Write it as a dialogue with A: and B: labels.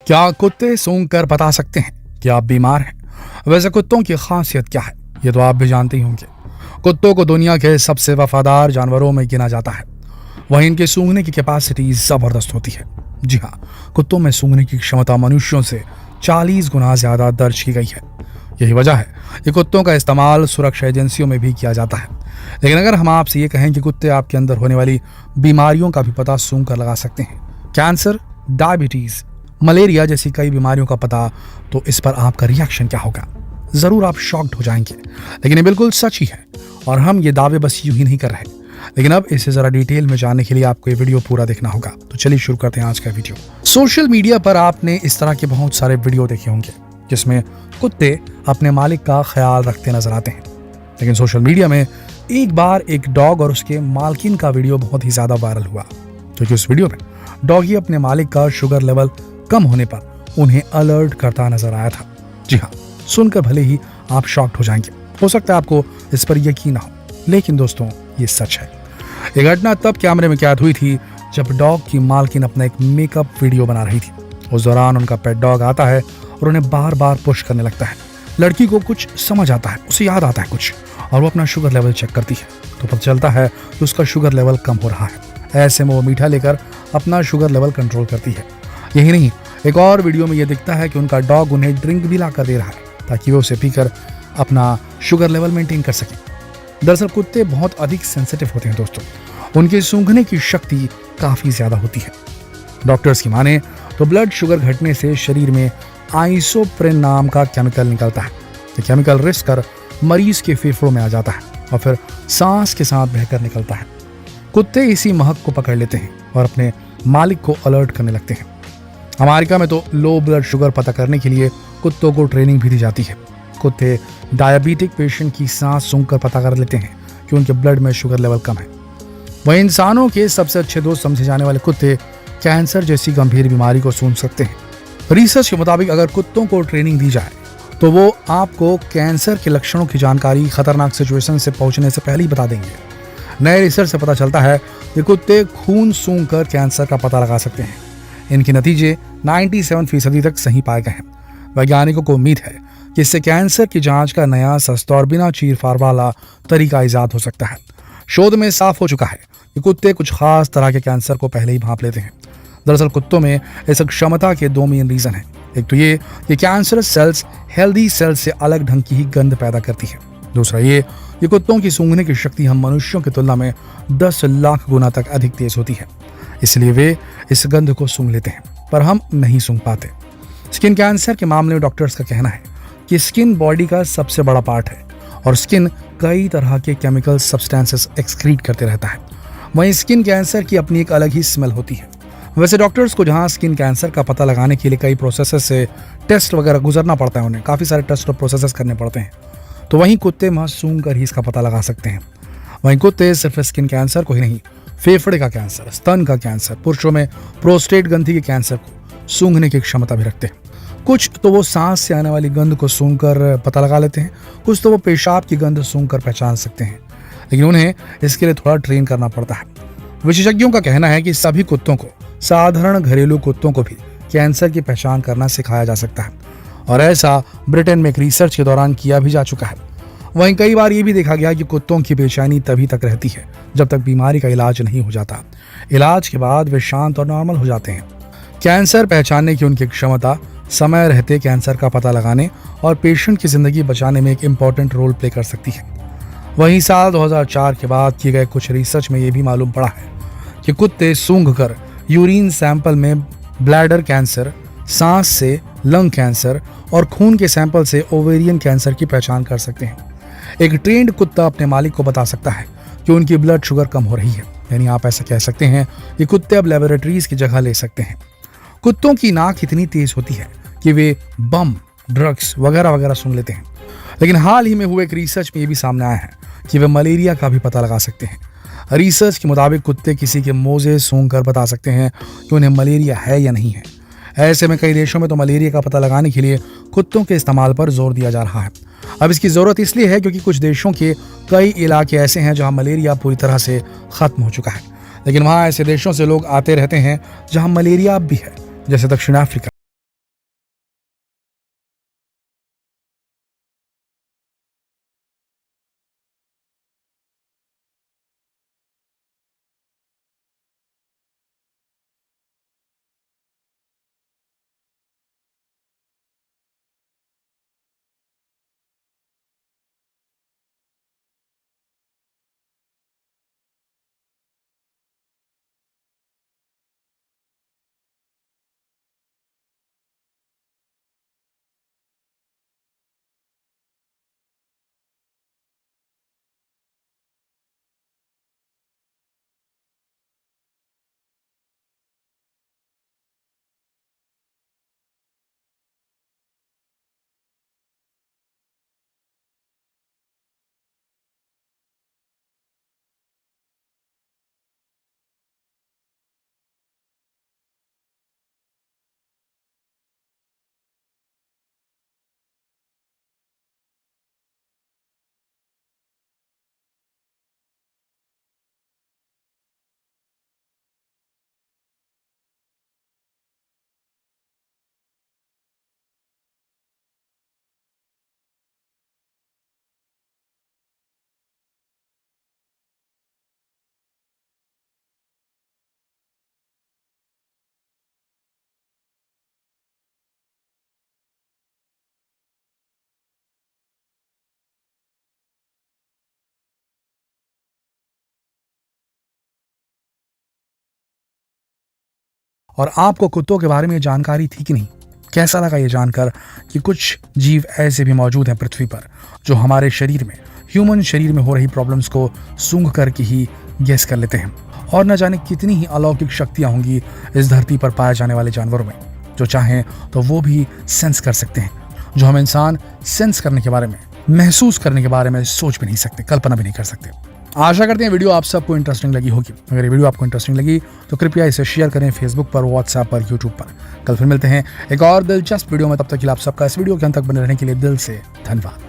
A: क्या कुत्ते सूंघ कर बता सकते हैं कि आप बीमार हैं? वैसे कुत्तों की खासियत क्या है, ये तो आप भी जानते ही होंगे। कुत्तों को दुनिया के सबसे वफादार जानवरों में गिना जाता है। वहीं इनके सूंघने की कैपेसिटी जबरदस्त होती है। जी हाँ, कुत्तों में सूंघने की क्षमता मनुष्यों से 40 गुना ज्यादा दर्ज की गई है। यही वजह है कि कुत्तों का इस्तेमाल सुरक्षा एजेंसियों में भी किया जाता है। लेकिन अगर हम आपसे ये कहें कि कुत्ते आपके अंदर होने वाली बीमारियों का भी पता सूंघ कर लगा सकते हैं, कैंसर, डायबिटीज, मलेरिया जैसी कई बीमारियों का पता, तो इस पर आपका रिएक्शन क्या होगा? जरूर आप शॉक्ड हो जाएंगे, लेकिन ये बिल्कुल सच ही है। और हम ये दावे बस यूं ही नहीं कर रहे, लेकिन अब इसे जरा डिटेल में जानने के लिए आपको ये वीडियो पूरा देखना होगा। तो चलिए शुरू करते हैं आज का वीडियो। सोशल मीडिया पर आपने इस तरह के बहुत सारे वीडियो देखे होंगे जिसमें कुत्ते अपने मालिक का ख्याल रखते नजर आते हैं। लेकिन सोशल मीडिया में एक बार एक डॉग और उसके मालकिन का वीडियो बहुत ही ज्यादा वायरल हुआ, क्योंकि उस वीडियो में डॉगी अपने मालिक का शुगर लेवल कम होने पर उन्हें अलर्ट करता नजर आया था। जी हाँ, सुनकर भले ही आप शॉक्ड हो जाएंगे, हो सकता है आपको इस पर यकीन ना हो, लेकिन दोस्तों ये सच है। ये घटना तब कैमरे में कैद हुई थी जब डॉग की मालकिन अपना एक मेकअप वीडियो बना रही थी। उस दौरान उनका पेट डॉग आता है और उन्हें बार बार पुश करने लगता है। लड़की को कुछ समझ आता है, उसे याद आता है कुछ, और वो अपना शुगर लेवल चेक करती है तो पता चलता है कि उसका शुगर लेवल कम हो रहा है। ऐसे में वो मीठा लेकर अपना शुगर लेवल कंट्रोल करती है। यही नहीं, एक और वीडियो में यह दिखता है कि उनका डॉग उन्हें ड्रिंक भी ला कर दे रहा है ताकि वो उसे पीकर अपना शुगर लेवल मेंटेन कर सके। दरअसल कुत्ते बहुत अधिक सेंसिटिव होते हैं दोस्तों, उनके सूंघने की शक्ति काफी ज्यादा होती है। डॉक्टर्स की माने तो ब्लड शुगर घटने से शरीर में आइसोप्रिन नाम का केमिकल निकलता है। ये केमिकल रिस्क कर मरीज के फेफड़ों में आ जाता है और फिर सांस के साथ बहकर निकलता है। कुत्ते इसी महक को पकड़ लेते हैं और अपने मालिक को अलर्ट करने लगते हैं। अमेरिका में तो लो ब्लड शुगर पता करने के लिए कुत्तों को ट्रेनिंग भी दी जाती है। कुत्ते डायबिटिक पेशेंट की सांस सूंघकर पता कर लेते हैं कि उनके ब्लड में शुगर लेवल कम है। वहीं इंसानों के सबसे अच्छे दोस्त समझे जाने वाले कुत्ते कैंसर जैसी गंभीर बीमारी को सूंघ सकते हैं। रिसर्च के मुताबिक अगर कुत्तों को ट्रेनिंग दी जाए तो वो आपको कैंसर के लक्षणों की जानकारी खतरनाक सिचुएशन से पहुंचने से पहले ही बता देंगे। नए रिसर्च से पता चलता है कि कुत्ते खून सूंघकर कैंसर का पता लगा सकते हैं। इनके नतीजे 97% तक सही पाए गए हैं। वैज्ञानिकों को उम्मीद है कि इससे कैंसर की जांच का नया, सस्ता और बिना चीरफाड़ वाला तरीका इजाद हो सकता है। शोध में साफ हो चुका है कि कुत्ते कुछ खास तरह के कैंसर को पहले ही भांप लेते हैं। दरअसल कुत्तों में इस क्षमता के दो मेन रीजन हैं। एक तो ये कि कैंसरस सेल्स हेल्दी सेल्स से अलग ढंग की ही गंध पैदा करती है। दूसरा ये कि कुत्तों की सूंघने की शक्ति हम मनुष्यों की तुलना में 10 लाख गुना तक अधिक तेज होती है, इसलिए वे इस गंध को सूंघ लेते हैं, पर हम नहीं सूंघ पाते। स्किन कैंसर के मामले में डॉक्टर्स का कहना है कि स्किन बॉडी का सबसे बड़ा पार्ट है और स्किन कई तरह के केमिकल सब्सटेंसेस एक्सक्रीट करते रहता है। वहीं स्किन कैंसर की अपनी एक अलग ही स्मेल होती है। वैसे डॉक्टर्स को जहां स्किन कैंसर का पता लगाने के लिए कई प्रोसेसेस से टेस्ट वगैरह गुजरना पड़ता है, उन्हें काफ़ी सारे टेस्ट और प्रोसेसेस करने पड़ते हैं, तो वहीं कुत्ते महज सूंघ कर ही इसका पता लगा सकते हैं। वहीं कुत्ते सिर्फ स्किन कैंसर को ही नहीं, फेफड़े का कैंसर, स्तन का कैंसर, पुरुषों में प्रोस्टेट ग्रंथि के कैंसर को सूंघने की क्षमता भी रखते हैं। कुछ तो वो सांस से आने वाली गंध को सूंघकर पता लगा लेते हैं, कुछ तो वो पेशाब की गंध सूंघकर पहचान सकते हैं, लेकिन उन्हें इसके लिए थोड़ा ट्रेन करना पड़ता है। विशेषज्ञों का कहना है कि सभी कुत्तों को, साधारण घरेलू कुत्तों को भी कैंसर की पहचान करना सिखाया जा सकता है, और ऐसा ब्रिटेन में एक रिसर्च के दौरान किया भी जा चुका है। वहीं कई बार ये भी देखा गया कि कुत्तों की बेचैनी तभी तक रहती है जब तक बीमारी का इलाज नहीं हो जाता। इलाज के बाद वे शांत और नॉर्मल हो जाते हैं। कैंसर पहचानने की उनकी क्षमता समय रहते कैंसर का पता लगाने और पेशेंट की जिंदगी बचाने में एक इम्पॉर्टेंट रोल प्ले कर सकती है। वहीं साल 2004 के बाद किए गए कुछ रिसर्च में यह भी मालूम पड़ा है कि कुत्ते सूंघकर यूरिन सैंपल में ब्लैडर कैंसर, सांस से लंग कैंसर और खून के सैंपल से ओवेरियन कैंसर की पहचान कर सकते हैं। एक ट्रेंड कुत्ता अपने मालिक को बता सकता है कि उनकी ब्लड शुगर कम हो रही है, यानी आप ऐसा कह सकते हैं कि कुत्ते अब लेबोरेटरीज की जगह ले सकते हैं। कुत्तों की नाक इतनी तेज होती है कि वे बम, ड्रग्स वगैरह वगैरह सूंघ लेते हैं। लेकिन हाल ही में हुए एक रिसर्च में ये भी सामने आया है कि वे मलेरिया का भी पता लगा सकते हैं। रिसर्च के मुताबिक कुत्ते किसी के मोजे सूंघ कर बता सकते हैं कि उन्हें मलेरिया है या नहीं है। ऐसे में कई देशों में तो मलेरिया का पता लगाने के लिए कुत्तों के इस्तेमाल पर जोर दिया जा रहा है। अब इसकी जरूरत इसलिए है क्योंकि कुछ देशों के कई इलाके ऐसे हैं जहां मलेरिया पूरी तरह से खत्म हो चुका है, लेकिन वहां ऐसे देशों से लोग आते रहते हैं जहां मलेरिया अब भी है, जैसे दक्षिण अफ्रीका। और आपको कुत्तों के बारे में जानकारी थी कि नहीं? कैसा लगा ये जानकर कि कुछ जीव ऐसे भी मौजूद हैं पृथ्वी पर जो हमारे शरीर में, ह्यूमन शरीर में हो रही प्रॉब्लम्स को सूंघ करके ही गेस कर लेते हैं। और न जाने कितनी ही अलौकिक शक्तियां होंगी इस धरती पर पाए जाने वाले जानवरों में, जो चाहें तो वो भी सेंस कर सकते हैं, जो हम इंसान सेंस करने के बारे में, महसूस करने के बारे में सोच भी नहीं सकते, कल्पना भी नहीं कर सकते। आशा करते हैं वीडियो आप सबको इंटरेस्टिंग लगी होगी। अगर ये वीडियो आपको इंटरेस्टिंग लगी तो कृपया इसे शेयर करें फेसबुक पर, व्हाट्सएप पर, यूट्यूब पर। कल फिर मिलते हैं एक और दिलचस्प वीडियो में। तब तक के लिए आप सबका इस वीडियो के अंत तक बने रहने के लिए दिल से धन्यवाद।